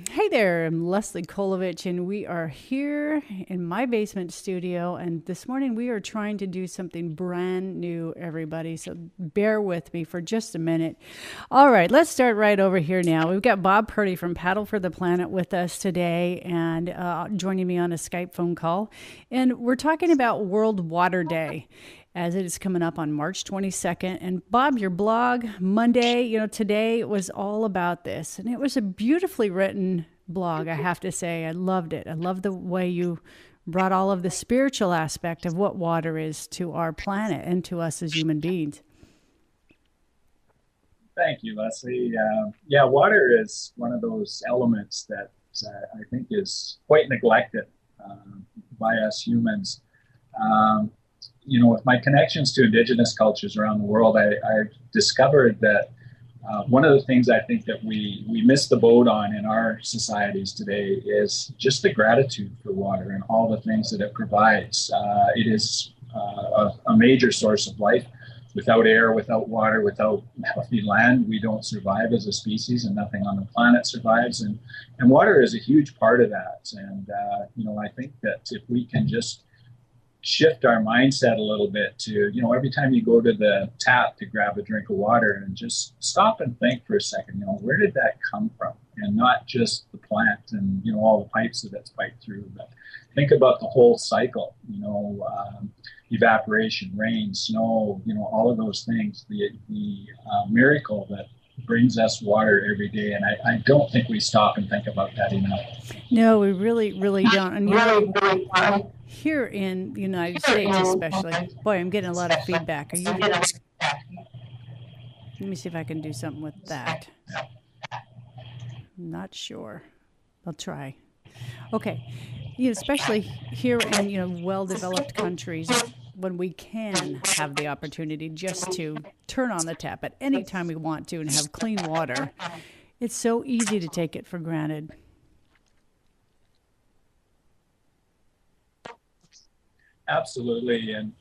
Hey there, I'm Leslie Kolovich, and we are here in my basement studio. And this morning we are trying to do something brand new, everybody. So bear with me for just a minute. All right, let's start right over here now. We've got Bob Purdy from Paddle for the Planet with us today and joining me on a Skype phone call. And we're talking about World Water Day, as it is coming up on March 22nd. And Bob, your blog, Monday, today was all about this. And it was a beautifully written blog, I have to say. I loved it. I love the way you brought all of the spiritual aspect of what water is to our planet and to us as human beings. Thank you, Leslie. Water is one of those elements that I think is quite neglected by us humans. Um, with my connections to indigenous cultures around the world, I've discovered that one of the things I think that we miss the boat on in our societies today is just the gratitude for water and all the things that it provides. It is a major source of life. Without air, without water, without healthy land, we don't survive as a species, and nothing on the planet survives. And water is a huge part of that. And I think that if we can just shift our mindset a little bit to, every time you go to the tap to grab a drink of water and just stop and think for a second, where did that come from? And not just the plant and, all the pipes that it's piped through, but think about the whole cycle, evaporation, rain, snow, all of those things, the miracle that brings us water every day. And I don't think we stop and think about that enough. No, we really, really don't. And here in the United States, especially, boy, I'm getting a lot of feedback. Are you? Let me see if I can do something with that. Not sure. I'll try. Okay. Especially here in well-developed countries, when we can have the opportunity just to turn on the tap at any time we want to and have clean water, it's so easy to take it for granted. Absolutely. And,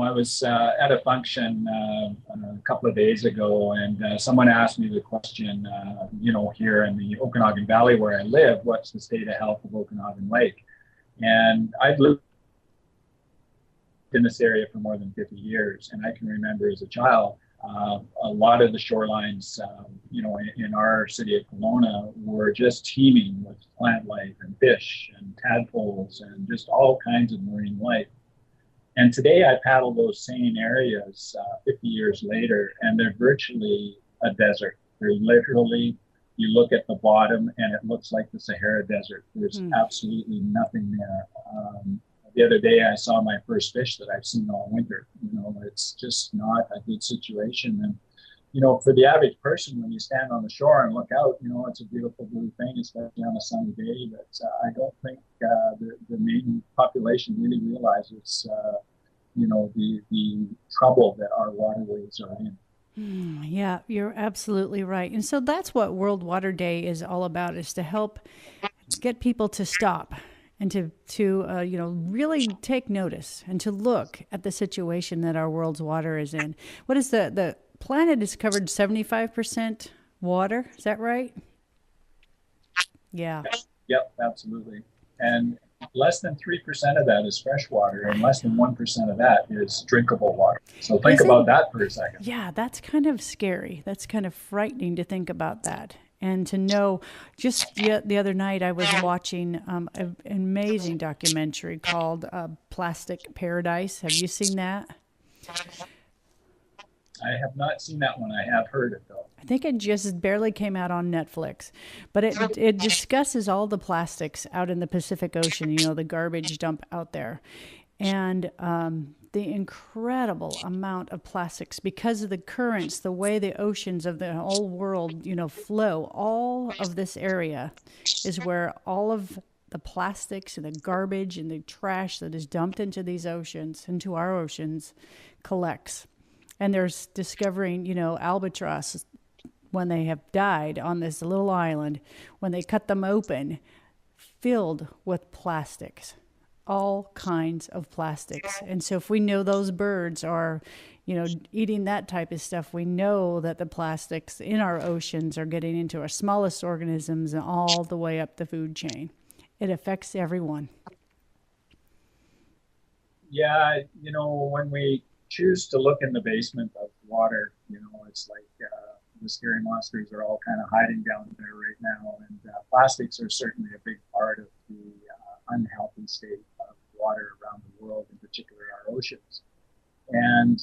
I was at a function a couple of days ago, and someone asked me the question, here in the Okanagan Valley where I live, what's the state of health of Okanagan Lake? And I've lived in this area for more than 50 years. And I can remember as a child, a lot of the shorelines, in our city of Kelowna were just teeming with plant life and fish and tadpoles and just all kinds of marine life. And today I paddle those same areas 50 years later, and they're virtually a desert. They're literally, you look at the bottom and it looks like the Sahara Desert. There's absolutely nothing there. The other day I saw my first fish that I've seen all winter. It's just not a good situation. And, for the average person, when you stand on the shore and look out, it's a beautiful blue thing, especially on a sunny day. But I don't think the main population really realizes, the trouble that our waterways are in. Yeah, you're absolutely right. And so that's what World Water Day is all about, is to help get people to stop and to really take notice and to look at the situation that our world's water is in. What is the planet is covered 75% water? Is that right? Yeah. Yep, absolutely. And less than 3% of that is fresh water, and less than 1% of that is drinkable water. So think about that for a second. Yeah, that's kind of scary. That's kind of frightening to think about that. And to know, just the other night I was watching an amazing documentary called Plastic Paradise. Have you seen that? I have not seen that one. I have heard it, though. I think it just barely came out on Netflix, but it discusses all the plastics out in the Pacific Ocean, the garbage dump out there. And the incredible amount of plastics because of the currents, the way the oceans of the whole world, flow. All of this area is where all of the plastics and the garbage and the trash that is dumped into these oceans, into our oceans, collects. And there's discovering, albatross when they have died on this little island, when they cut them open, filled with plastics, all kinds of plastics. And so if we know those birds are, eating that type of stuff, we know that the plastics in our oceans are getting into our smallest organisms and all the way up the food chain. It affects everyone. Yeah, when we choose to look in the basement of water, it's like the scary monsters are all kind of hiding down there right now. And plastics are certainly a big part of the unhealthy state of water around the world, in particular our oceans. And,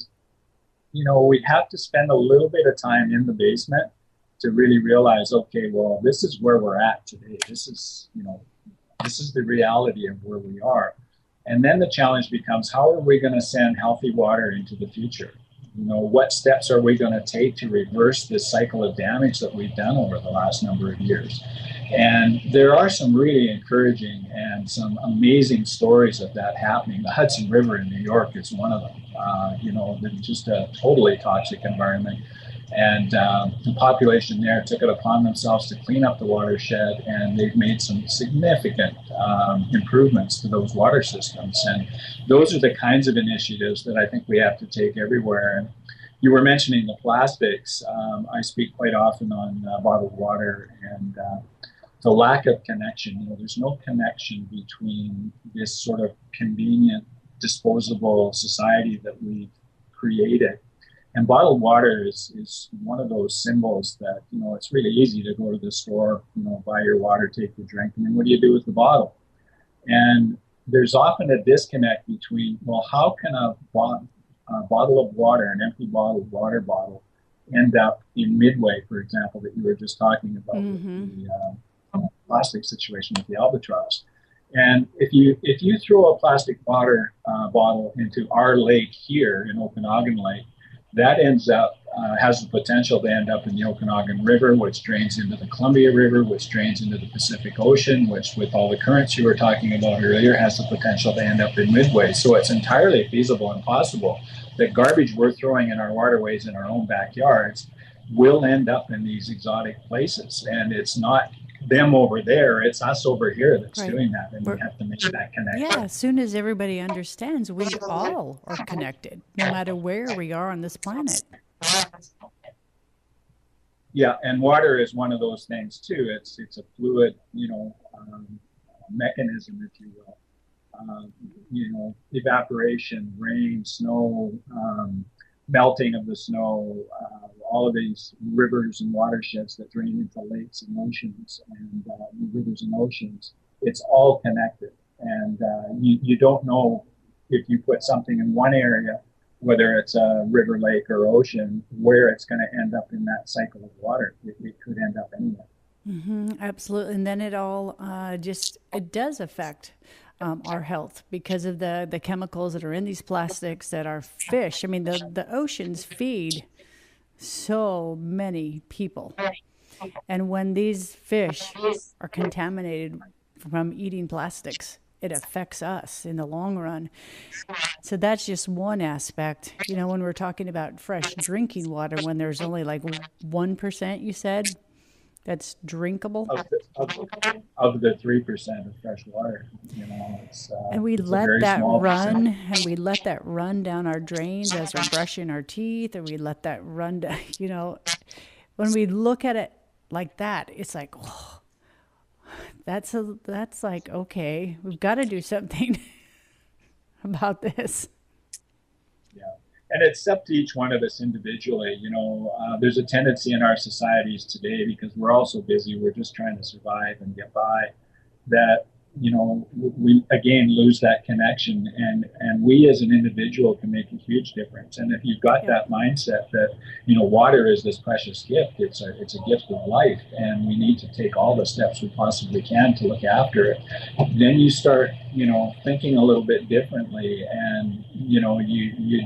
we have to spend a little bit of time in the basement to really realize, okay, well, this is where we're at today. This is the reality of where we are. And then the challenge becomes, how are we going to send healthy water into the future? What steps are we going to take to reverse this cycle of damage that we've done over the last number of years? And there are some really encouraging and some amazing stories of that happening. The Hudson River in New York is one of them. Just a totally toxic environment. And the population there took it upon themselves to clean up the watershed, and they've made some significant improvements to those water systems. And those are the kinds of initiatives that I think we have to take everywhere. And you were mentioning the plastics. I speak quite often on bottled water and the lack of connection. There's no connection between this sort of convenient, disposable society that we've created. And bottled water is one of those symbols that, it's really easy to go to the store, buy your water, take your drink, and then what do you do with the bottle? And there's often a disconnect between, well, how can a bottle of water, an empty bottled water bottle, end up in Midway, for example, that you were just talking about with the plastic situation with the albatross. And if you throw a plastic water bottle into our lake here in Okanagan Lake, that ends up, has the potential to end up in the Okanagan River, which drains into the Columbia River, which drains into the Pacific Ocean, which with all the currents you were talking about earlier, has the potential to end up in Midway. So it's entirely feasible and possible that garbage we're throwing in our waterways in our own backyards will end up in these exotic places. And it's not them over there, it's us over here that's doing that, and we have to make that connection. Yeah, as soon as everybody understands, we all are connected, no matter where we are on this planet. Yeah, and water is one of those things too. It's a fluid, mechanism, if you will. Evaporation, rain, snow, melting of the snow, all of these rivers and watersheds that drain into lakes and oceans and rivers and oceans, it's all connected. And you don't know if you put something in one area, whether it's a river, lake, or ocean, where it's going to end up in that cycle of water. It could end up anywhere. Absolutely. And then it all it does affect our health because of the chemicals that are in these plastics that are fish. I mean, the oceans feed so many people. And when these fish are contaminated from eating plastics, it affects us in the long run. So that's just one aspect. When we're talking about fresh drinking water, when there's only like 1%, you said, that's drinkable? Of the 3% of fresh water, and we let that run, and we let that run down our drains as we're brushing our teeth, or we let that run down, when we look at it like that, it's like, oh, that's like, okay, we've got to do something about this. Yeah. And it's up to each one of us individually. There's a tendency in our societies today, because we're all so busy, we're just trying to survive and get by, that we again lose that connection, and we as an individual can make a huge difference. And if you've got that mindset that water is this precious gift, it's a gift of life, and we need to take all the steps we possibly can to look after it, then you start thinking a little bit differently, and you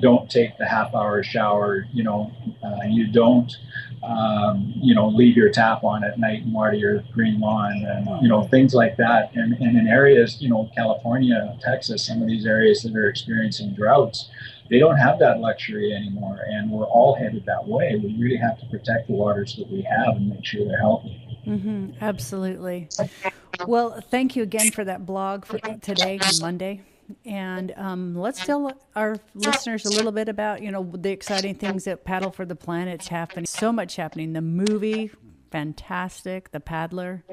don't take the half-hour shower, you don't leave your tap on at night and water your green lawn, and things like that. And in areas, California, Texas, some of these areas that are experiencing droughts, they don't have that luxury anymore, and we're all headed that way. We really have to protect the waters that we have and make sure they're healthy. Absolutely. Well, thank you again for that blog for today, Monday. And let's tell our listeners a little bit about, the exciting things that Paddle for the Planet's happening. So much happening. The movie, fantastic. The Paddler.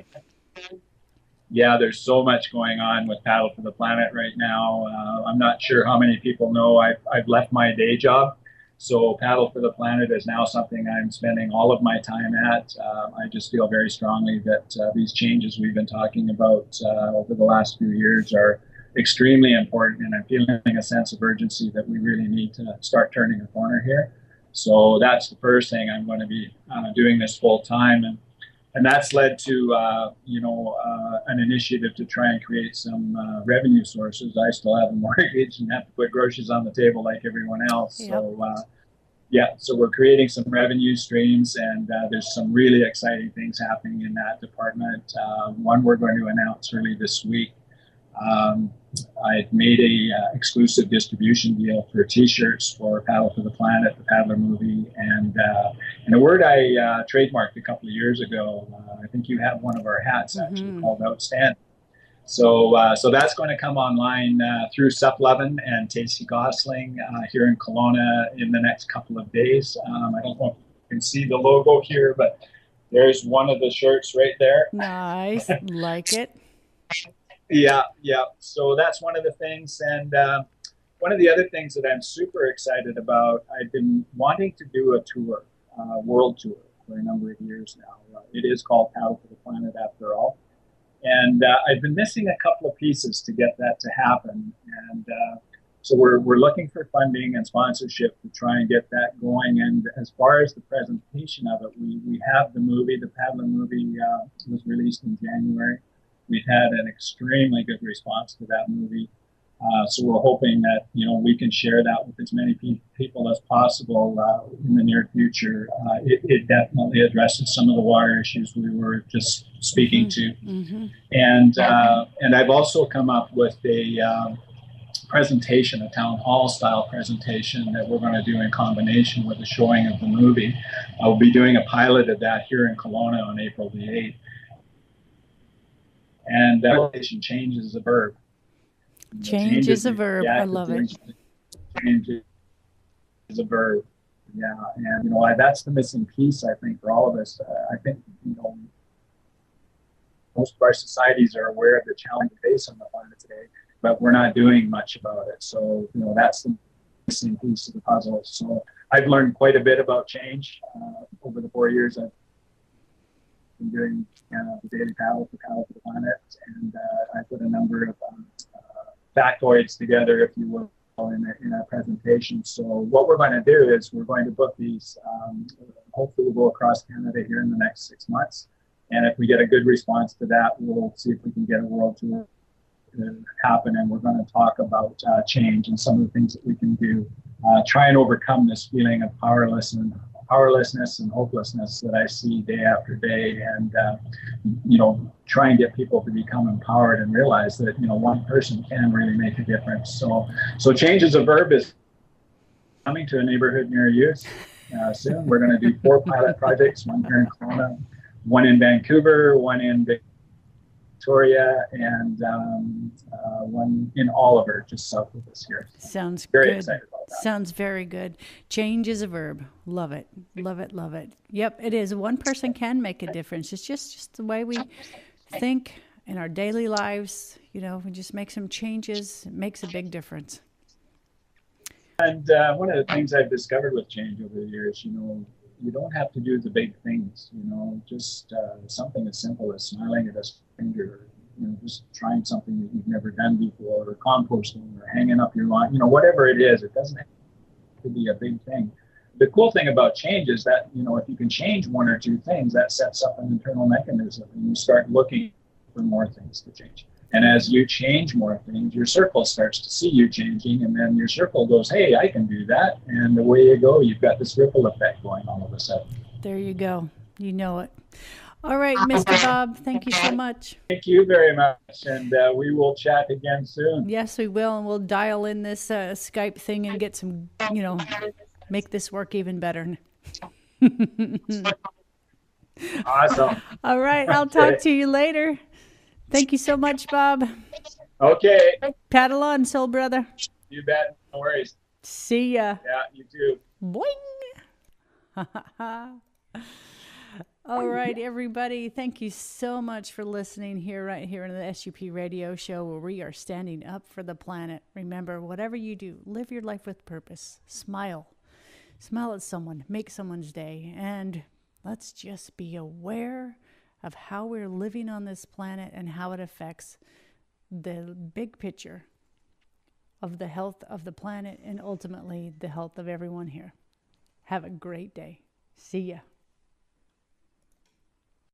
Yeah, there's so much going on with Paddle for the Planet right now. I'm not sure how many people know I've left my day job. So Paddle for the Planet is now something I'm spending all of my time at. I just feel very strongly that these changes we've been talking about over the last few years are extremely important, and I'm feeling a sense of urgency that we really need to start turning a corner here. So that's the first thing. I'm going to be doing this full time, and that's led to an initiative to try and create some revenue sources. I still have a mortgage and have to put groceries on the table like everyone else. Yep. So we're creating some revenue streams, and there's some really exciting things happening in that department. One we're going to announce early this week. I've made a exclusive distribution deal for T-shirts for Paddle for the Planet, the Paddler movie, and a word I trademarked a couple of years ago. I think you have one of our hats actually called Outstanding. So that's going to come online through Suplovin and Tasty Gosling here in Kelowna in the next couple of days. I don't know if you can see the logo here, but there's one of the shirts right there. Nice, like it. Yeah. So that's one of the things. And one of the other things that I'm super excited about, I've been wanting to do a tour, world tour, for a number of years now. It is called Paddle for the Planet after all. And I've been missing a couple of pieces to get that to happen. And so we're looking for funding and sponsorship to try and get that going. And as far as the presentation of it, we have the movie, the Paddler movie was released in January. We've had an extremely good response to that movie. So we're hoping that, we can share that with as many people as possible in the near future. It definitely addresses some of the water issues we were just speaking to. And I've also come up with a presentation, a town hall style presentation that we're going to do in combination with the showing of the movie. I'll be doing a pilot of that here in Kelowna on April the 8th. And that change is a verb. Change is a verb. I love it. Change is a verb. Yeah, and that's the missing piece, I think, for all of us. I think most of our societies are aware of the challenge we face on the planet today, but we're not doing much about it. So that's the missing piece of the puzzle. So I've learned quite a bit about change over the 4 years I've been doing the daily Paddle for the Planet, and I put a number of factoids together, if you will, in a presentation. So what we're going to do is we're going to book these. Hopefully, we'll go across Canada here in the next 6 months, and if we get a good response to that, we'll see if we can get a world tour to happen. And we're going to talk about change and some of the things that we can do, try and overcome this feeling of powerlessness and hopelessness that I see day after day, and try and get people to become empowered and realize that one person can really make a difference. So change as a verb is coming to a neighborhood near you soon. We're going to do 4 pilot projects, one here in Kelowna, one in Vancouver, one in Victoria, and one in Oliver, just south of us here. Sounds very good. Excited about that. Sounds very good. Change is a verb. Love it. Love it. Love it. Yep, it is. One person can make a difference. It's just the way we think in our daily lives. We just make some changes. It makes a big difference. And one of the things I've discovered with change over the years, you don't have to do the big things, just something as simple as smiling at a stranger, just trying something that you've never done before, or composting, or hanging up your lawn, whatever it is. It doesn't have to be a big thing. The cool thing about change is that, if you can change one or two things, that sets up an internal mechanism, and you start looking for more things to change. And as you change more things, your circle starts to see you changing, and then your circle goes, hey, I can do that. And away you go. You've got this ripple effect going all of a sudden. There you go. You know it. All right, Mr. Bob, thank you so much. Thank you very much, and we will chat again soon. Yes, we will, and we'll dial in this Skype thing and get some, make this work even better. Awesome. All right, I'll talk to you later. Thank you so much, Bob. Okay. Paddle on, soul brother. You bet. No worries. See ya. Yeah, you too. Boing. All right, everybody. Thank you so much for listening right here in the SUP radio show where we are standing up for the planet. Remember, whatever you do, live your life with purpose. Smile. Smile at someone. Make someone's day. And let's just be aware of how we're living on this planet and how it affects the big picture of the health of the planet and ultimately the health of everyone here. Have a great day. See ya.